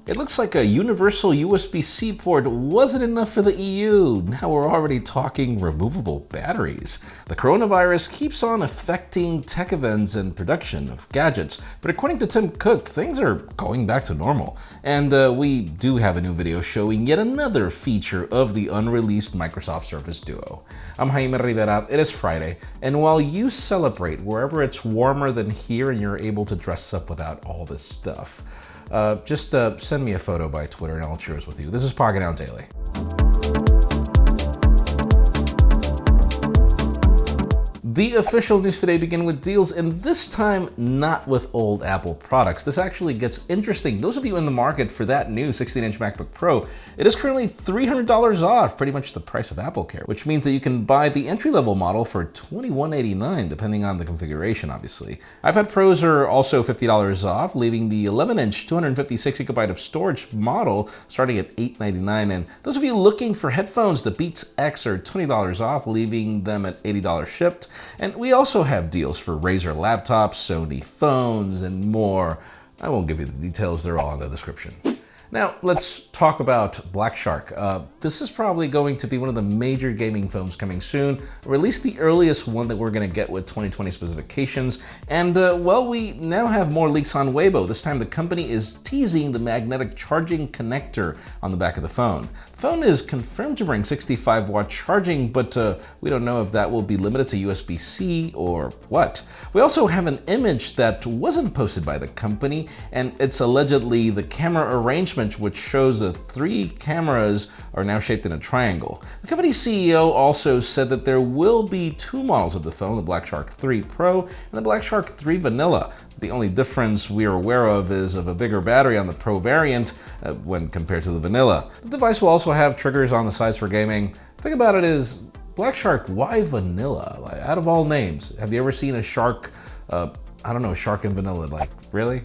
It looks like a universal USB-C port wasn't enough for the EU. Now we're already talking removable batteries. The coronavirus keeps on affecting tech events and production of gadgets, but according to Tim Cook, things are going back to normal. And we do have a new video showing yet another feature of the unreleased Microsoft Surface Duo. I'm Jaime Rivera, it is Friday, and while you celebrate wherever it's warmer than here and you're able to dress up without all this stuff, just send me a photo by Twitter and I'll cheers with you. This is Pocketnow Daily. The official news today begin with deals, and this time not with old Apple products. This actually gets interesting. Those of you in the market for that new 16-inch MacBook Pro, it is currently $300 off, pretty much the price of AppleCare, which means that you can buy the entry-level model for $21.89, depending on the configuration, obviously. iPad Pros are also $50 off, leaving the 11-inch 256GB of storage model starting at $899. And those of you looking for headphones, the Beats X are $20 off, leaving them at $80 shipped. And we also have deals for Razer laptops, Sony phones, and more. I won't give you the details, they're all in the description. Now, let's talk about Black Shark. This is probably going to be one of the major gaming phones coming soon, or at least the earliest one that we're going to get with 2020 specifications. And, well, we now have more leaks on Weibo. This time the company is teasing the magnetic charging connector on the back of the phone. The phone is confirmed to bring 65-watt charging, but we don't know if that will be limited to USB-C or what. We also have an image that wasn't posted by the company, and it's allegedly the camera arrangement which shows that 3 cameras are now shaped in a triangle. The company's CEO also said that there will be 2 models of the phone, the Black Shark 3 Pro and the Black Shark 3 Vanilla. The only difference we are aware of is of a bigger battery on the Pro variant when compared to the Vanilla. The device will also have triggers on the sides for gaming. The thing about it is, Black Shark, why Vanilla? Like, out of all names, have you ever seen a shark, I don't know, shark and vanilla, like, really?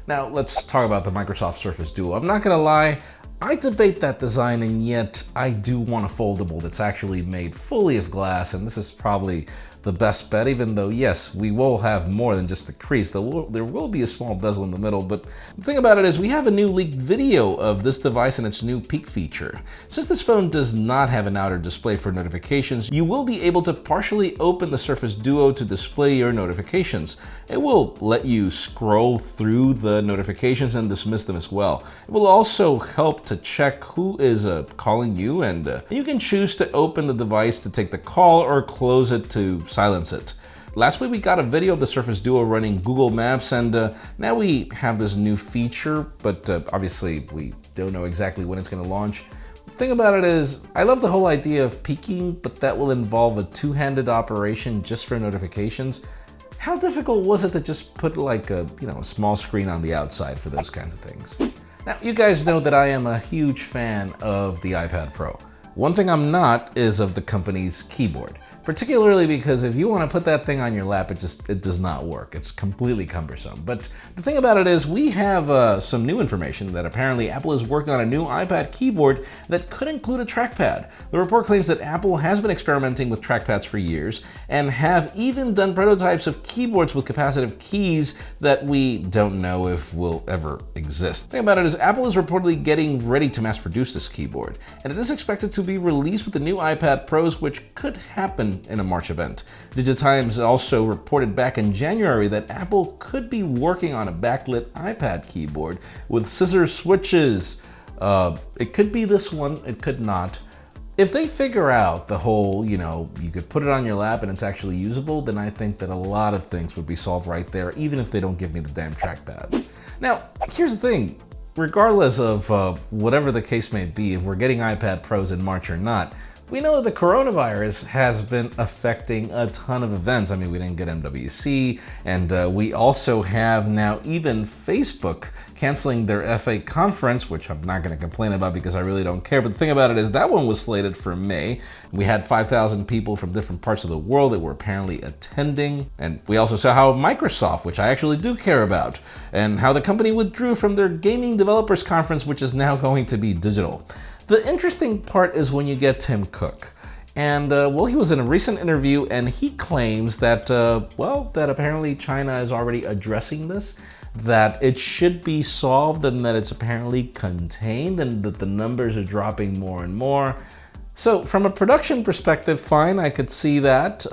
Now, let's talk about the Microsoft Surface Duo. I'm not gonna lie, I debate that design, and yet I do want a foldable that's actually made fully of glass, and this is probably the best bet, even though, yes, we will have more than just the crease. There will be a small bezel in the middle, but the thing about it is we have a new leaked video of this device and its new peek feature. Since this phone does not have an outer display for notifications, you will be able to partially open the Surface Duo to display your notifications. It will let you scroll through the notifications and dismiss them as well. It will also help to check who is calling you, and you can choose to open the device to take the call or close it to silence it. Last week we got a video of the Surface Duo running Google Maps, and now we have this new feature, but obviously we don't know exactly when it's going to launch. The thing about it is, I love the whole idea of peeking, but that will involve a two-handed operation just for notifications. How difficult was it to just put like a small screen on the outside for those kinds of things? Now, you guys know that I am a huge fan of the iPad Pro. One thing I'm not is of the company's keyboard. Particularly because if you want to put that thing on your lap, it does not work. It's completely cumbersome. But the thing about it is we have some new information that apparently Apple is working on a new iPad keyboard that could include a trackpad. The report claims that Apple has been experimenting with trackpads for years and have even done prototypes of keyboards with capacitive keys that we don't know if will ever exist. The thing about it is Apple is reportedly getting ready to mass produce this keyboard, and it is expected to be released with the new iPad Pros, which could happen in a March event. DigiTimes also reported back in January that Apple could be working on a backlit iPad keyboard with scissor switches. It could be this one, it could not. If they figure out the whole, you could put it on your lap and it's actually usable, then I think that a lot of things would be solved right there, even if they don't give me the damn trackpad. Now, here's the thing. Regardless of whatever the case may be, if we're getting iPad Pros in March or not, we know that the coronavirus has been affecting a ton of events. I mean, we didn't get MWC, and we also have now even Facebook canceling their FA conference, which I'm not going to complain about because I really don't care. But the thing about it is that one was slated for May. We had 5,000 people from different parts of the world that were apparently attending. And we also saw how Microsoft, which I actually do care about, and how the company withdrew from their Gaming Developers Conference, which is now going to be digital. The interesting part is when you get Tim Cook. And, well, he was in a recent interview and he claims that, that apparently China is already addressing this. that it should be solved and that it's apparently contained and that the numbers are dropping more and more. So from a production perspective, fine, I could see that.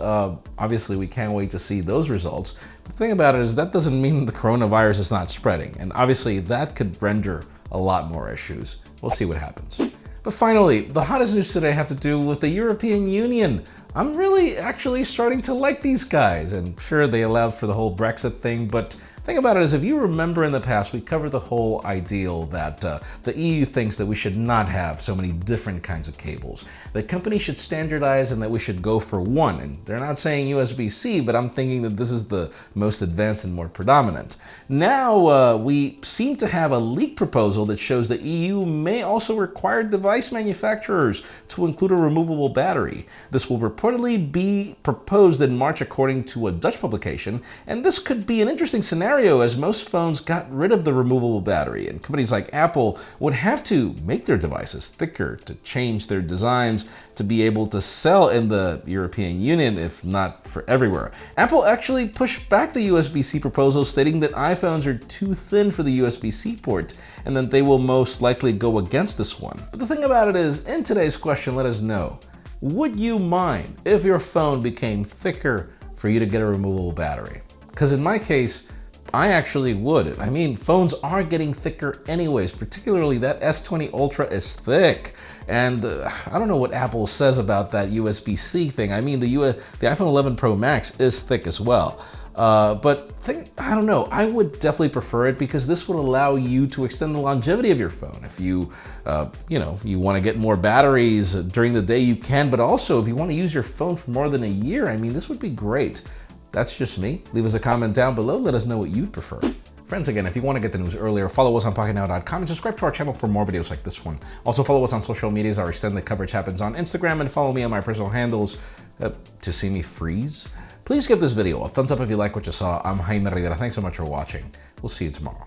Obviously, we can't wait to see those results. The thing about it is that doesn't mean the coronavirus is not spreading. And obviously that could render a lot more issues. We'll see what happens. But finally, the hottest news today have to do with the European Union. I'm really actually starting to like these guys. And sure, they allowed for the whole Brexit thing, but the thing about it is, if you remember in the past, we covered the whole ideal that the EU thinks that we should not have so many different kinds of cables. That companies should standardize and that we should go for one. And they're not saying USB-C, but I'm thinking that this is the most advanced and more predominant. Now, we seem to have a leaked proposal that shows the EU may also require device manufacturers to include a removable battery. This will reportedly be proposed in March according to a Dutch publication, and this could be an interesting scenario as most phones got rid of the removable battery, and companies like Apple would have to make their devices thicker to change their designs to be able to sell in the European Union, if not for everywhere. Apple actually pushed back the USB-C proposal, stating that iPhones are too thin for the USB-C port, and that they will most likely go against this one. But the thing about it is, in today's question, let us know, would you mind if your phone became thicker for you to get a removable battery? Because in my case, I actually would. I mean, phones are getting thicker anyways, particularly that S20 Ultra is thick. And I don't know what Apple says about that USB-C thing. I mean, the iPhone 11 Pro Max is thick as well. But I don't know, I would definitely prefer it because this would allow you to extend the longevity of your phone. If you, you want to get more batteries during the day, you can, but also if you want to use your phone for more than a year, I mean, this would be great. That's just me. Leave us a comment down below. Let us know what you'd prefer. Friends, again, if you want to get the news earlier, follow us on Pocketnow.com and subscribe to our channel for more videos like this one. Also, follow us on social medias. Our extended coverage happens on Instagram, and follow me on my personal handles to see me freeze. Please give this video a thumbs up if you like what you saw. I'm Jaime Rivera. Thanks so much for watching. We'll see you tomorrow.